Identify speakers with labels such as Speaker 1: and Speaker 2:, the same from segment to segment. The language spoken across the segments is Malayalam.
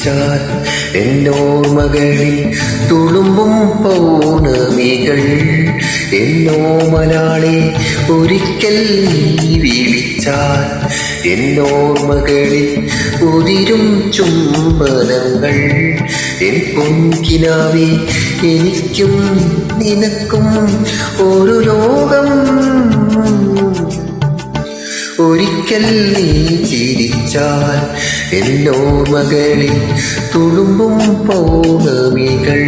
Speaker 1: ചിരിച്ചാൽ എന്നോർമകളിൽ തുളുമ്പും പൗർണമികൾ. എന്നോമലാളെ ഒരിക്കൽ നീ വിളിച്ചാൽ എന്നോർമകളിൽ ഉതിരും ചുംബനങ്ങൾ. എൻ പൊൻകിനാവേ, എനിക്കും നിനക്കും ഒരു ലോകം. ഒരിക്കൽ നീ ചിരിച്ചാൽ എന്നോർമകളിൽ തുളുമ്പും പൗർണമികൾ.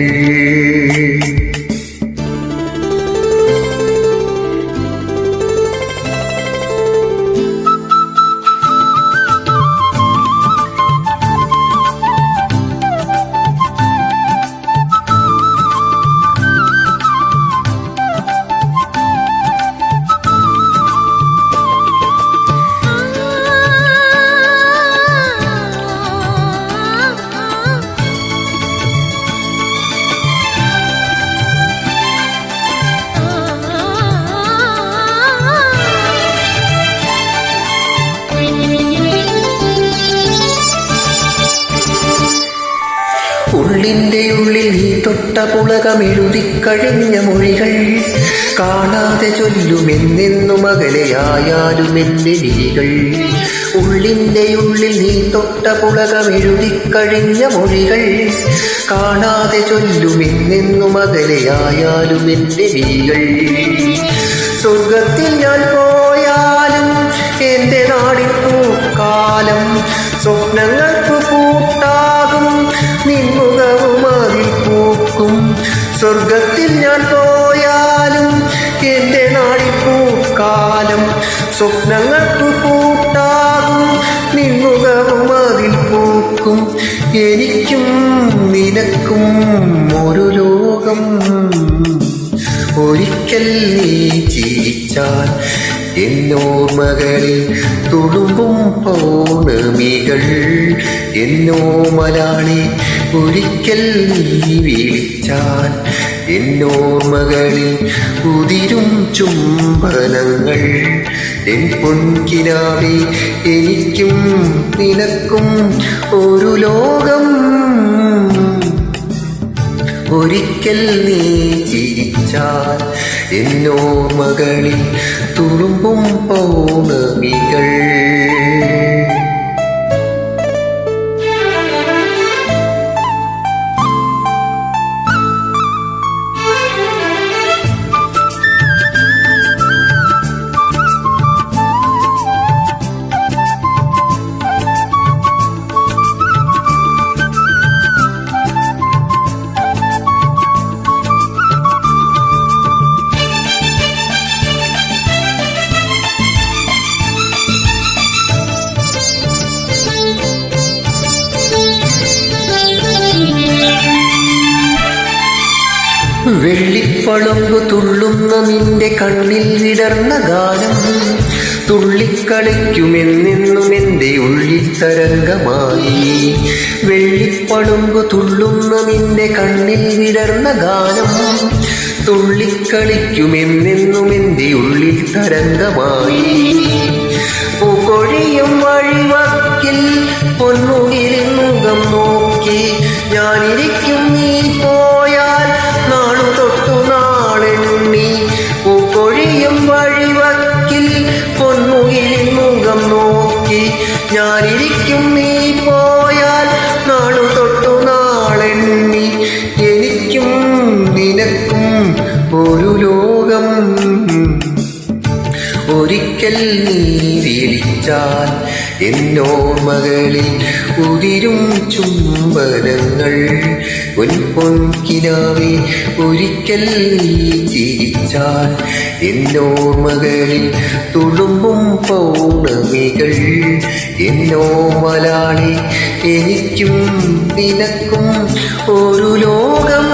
Speaker 1: ഉള്ളിൻ്റെ ഉള്ളിൽ നീ തൊട്ട പുളകമെഴുതിക്കഴിഞ്ഞ മൊഴികൾ കാണാതെ ചൊല്ലുമെന്നെന്നും അകലെയായാലും എൻ്റെ വിളികൾ. ഉള്ളിൻ്റെ ഉള്ളിൽ നീ തൊട്ട പുളകമെഴുതിക്കഴിഞ്ഞ മൊഴികൾ കാണാതെ ചൊല്ലുമെന്നെന്നും അകലെയായാലും എൻ്റെ വിളികൾ. സ്വർഗത്തിൽ ഞാൻ പോയാലും എൻ്റെ നാടിപ്പൂക്കാലം സ്വപ്നങ്ങൾക്ക് പൂട്ടാകും നിൻമുഖവും അതിൽ പൂക്കും. സ്വർഗത്തിൽ ഞാൻ പോയാലും എൻ്റെ നാടിപ്പൂക്കാലം സ്വപ്നങ്ങൾക്ക് പൂട്ടാകും നിൻമുഖവും അതിൽ പൂക്കും. എനിക്കും നിനക്കും ഒരു ലോകം. ഒരിക്കൽ നീ ചിരിച്ചാൽ എന്നോർമകളിൽ തുളുമ്പും പൗർണമികൾ. എന്നോമലാളെ ഒരിക്കൽ നീ വിളിച്ചാൽ എന്നോർമകളിൽ ഉതിരും ചുംബനങ്ങൾ. എൻ പൊൻകിനാവേ, എനിക്കും നിനക്കും ഒരു ലോകം. ഒരിക്കൽ നീ ചിരിച്ചാൽ എന്നോർമകളിൽ തുളുമ്പും പൗർണമികൾ. വെള്ളിപ്പളുങ്കു തുള്ളുന്ന നിന്റെ കണ്ണിൽ വിടർന്ന ഗാനം തുള്ളിക്കളിക്കുമെന്നെന്നും എൻ്റെ ഉള്ളിൽ തരംഗമായി. വെള്ളിപ്പളുങ്കു തുള്ളുന്ന നിന്റെ കണ്ണിൽ വിടർന്ന ഗാനം തുള്ളിക്കളിക്കുമെന്നെന്നും എൻ്റെ ഉള്ളിൽ തരംഗമായി. പൂക്കൊഴിയും വഴിവക്കിൽ പൊന്മുകിലിൻ മുഖം നോക്കി ഞാനിരിക്കും നീ പോയാൽ നാളു തൊട്ടു നാളെണ്ണി. പൂക്കൊഴിയും വഴിവക്കിൽ പൊന്മുകിലിൻ മുഖം നോക്കി ഞാനിരിക്കും നീ പോയാൽ നാളു തൊട്ടു നാളെണ്ണി. എനിക്കും നിനക്കും ഒരു ലോകം. ഒരിക്കൽ നീ വിളിച്ചാൽ എന്നോർമകളിൽ ഉതിരും ചുംബനങ്ങൾ. പൊൻകിനാവേ, ഒരിക്കൽ നീ ചിരിച്ചാൽ എന്നോർമകളിൽ തുളുമ്പും പൗർണമികൾ. എന്നോമലാളെ, എനിക്കും നിനക്കും ഒരു ലോകം.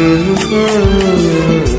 Speaker 1: Mm-hmm.